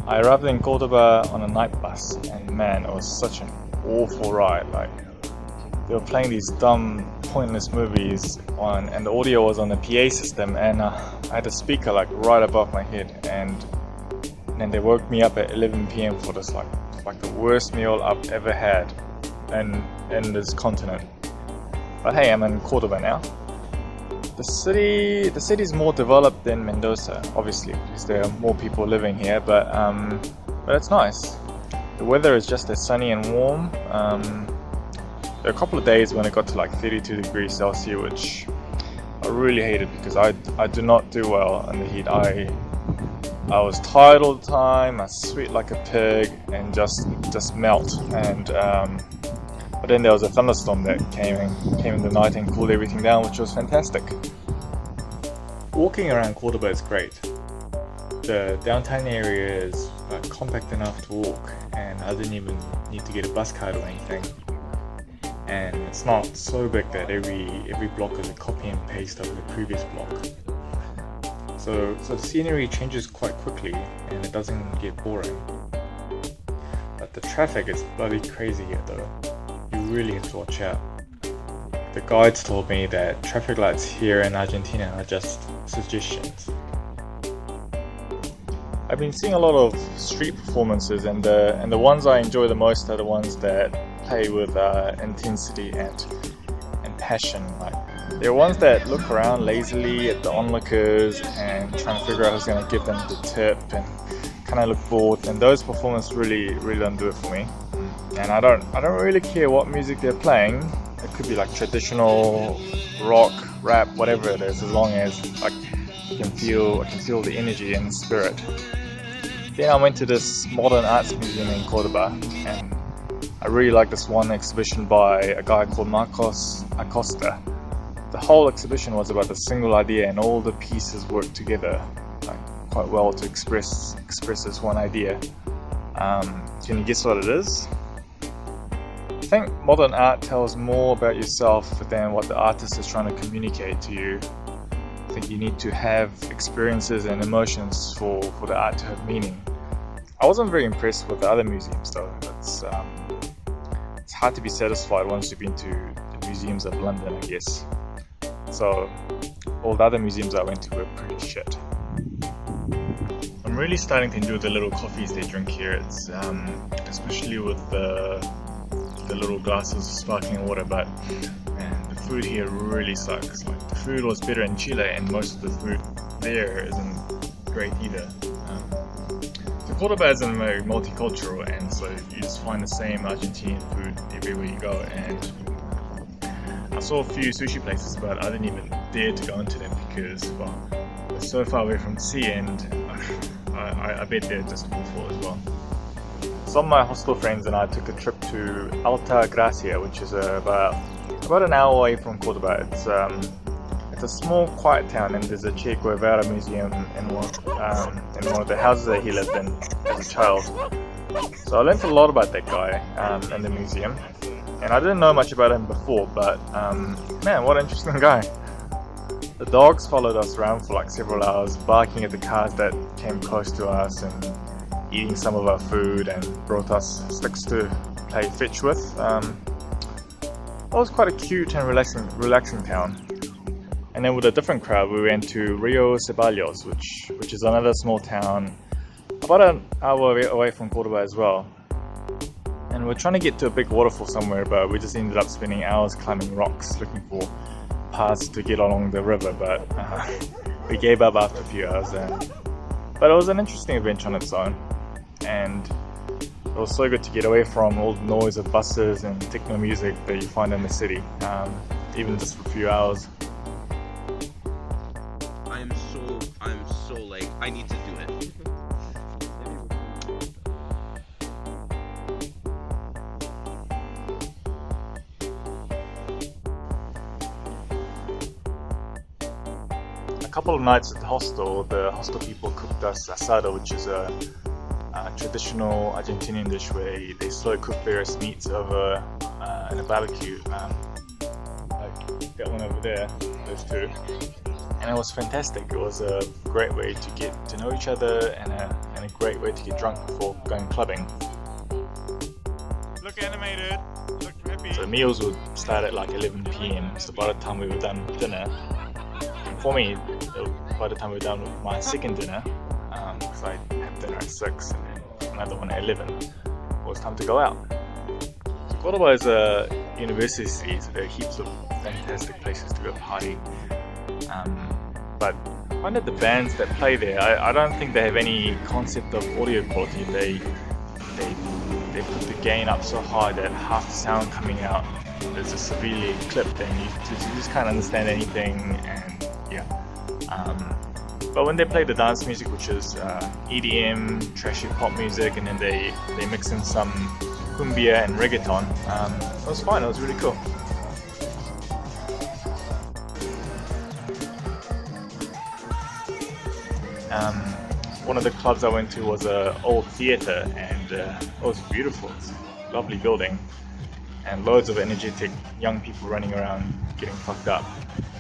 I arrived in Córdoba on a night bus, and man, it was such an awful ride. Like, they were playing these dumb, pointless movies on, and the audio was on the PA system, and I had a speaker like right above my head, and then they woke me up at 11 p.m. for this like the worst meal I've ever had in this continent. But hey, I'm in Córdoba now. The city is more developed than Mendoza, obviously, because there are more people living here. But it's nice. The weather is just as sunny and warm. There are a couple of days when it got to like 32 degrees Celsius, which I really hated because I do not do well in the heat. I was tired all the time. I sweat like a pig and just melt. And but then there was a thunderstorm that came in the night and cooled everything down, which was fantastic. Walking around Córdoba is great. The downtown area is compact enough to walk, and I didn't even need to get a bus card or anything. And it's not so big that every block is a copy and paste of the previous block. So the scenery changes quite quickly, and it doesn't get boring. But the traffic is bloody crazy here though. You really have to watch out. The guides told me that traffic lights here in Argentina are just suggestions. I've been seeing a lot of street performances, and the ones I enjoy the most are the ones that play with intensity and passion. Like, there are ones that look around lazily at the onlookers and trying to figure out who's going to give them the tip and kind of look bored. And those performances really don't do it for me. And I don't really care what music they're playing. It could be like traditional rock, rap, whatever it is, as long as like I can feel the energy and the spirit. Then I went to this modern arts museum in Córdoba, and I really like this one exhibition by a guy called Marcos Acosta. The whole exhibition was about a single idea, and all the pieces worked together like quite well to express this one idea. Can you guess what it is? I think modern art tells more about yourself than what the artist is trying to communicate to you. I think you need to have experiences and emotions for the art to have meaning. I wasn't very impressed with the other museums though. It's hard to be satisfied once you've been to the museums of London, I guess. So all the other museums I went to were pretty shit. I'm really starting to enjoy the little coffees they drink here. It's especially with the little glasses of sparkling water, but man, the food here really sucks. Like, the food was better in Chile, and most of the food there isn't great either. So Córdoba isn't very multicultural, and so you just find the same Argentinian food everywhere you go. And I saw a few sushi places, but I didn't even dare to go into them because, well, they're so far away from the sea, and I bet they're just awful as well. Some of my hostel friends and I took a trip to Alta Gracia, which is about an hour away from Córdoba. It's a small, quiet town, and there's a Che Guevara museum in one of the houses that he lived in as a child. So I learned a lot about that guy in the museum, and I didn't know much about him before, but man, what an interesting guy. The dogs followed us around for like several hours, barking at the cars that came close to us and eating some of our food, and brought us sticks to play fetch with. It was quite a cute and relaxing town. And then with a different crowd, we went to Rio Ceballos, which is another small town about an hour away from Córdoba as well. And we're trying to get to a big waterfall somewhere, but we just ended up spending hours climbing rocks looking for paths to get along the river, but we gave up after a few hours. But it was an interesting adventure on its own, and it was so good to get away from all the noise of buses and techno music that you find in the city, even just for a few hours. I'm so late. I need to do it. A couple of nights at the hostel people cooked us asado, which is a traditional Argentinian dish where they slow cook various meats over in a barbecue, like that one over there, those two. And it was fantastic. It was a great way to get to know each other and a and a great way to get drunk before going clubbing. Look animated. Look happy. So meals would start at like 11 p.m. So by the time we were done with dinner, for me, by the time we were done with my second dinner, because I had dinner at 6 and then another one at 11, it was time to go out. So Córdoba is a university city, so there are heaps of fantastic places to go party. But I find that the bands that play there, I don't think they have any concept of audio quality. They put the gain up so high that half the sound coming out is just severely clipped, and you just can't understand anything. And yeah, but when they play the dance music, which is EDM, trashy pop music, and then they mix in some cumbia and reggaeton, it was fun. It was really cool. One of the clubs I went to was an old theatre, and it was beautiful. It's a lovely building, and loads of energetic young people running around getting fucked up.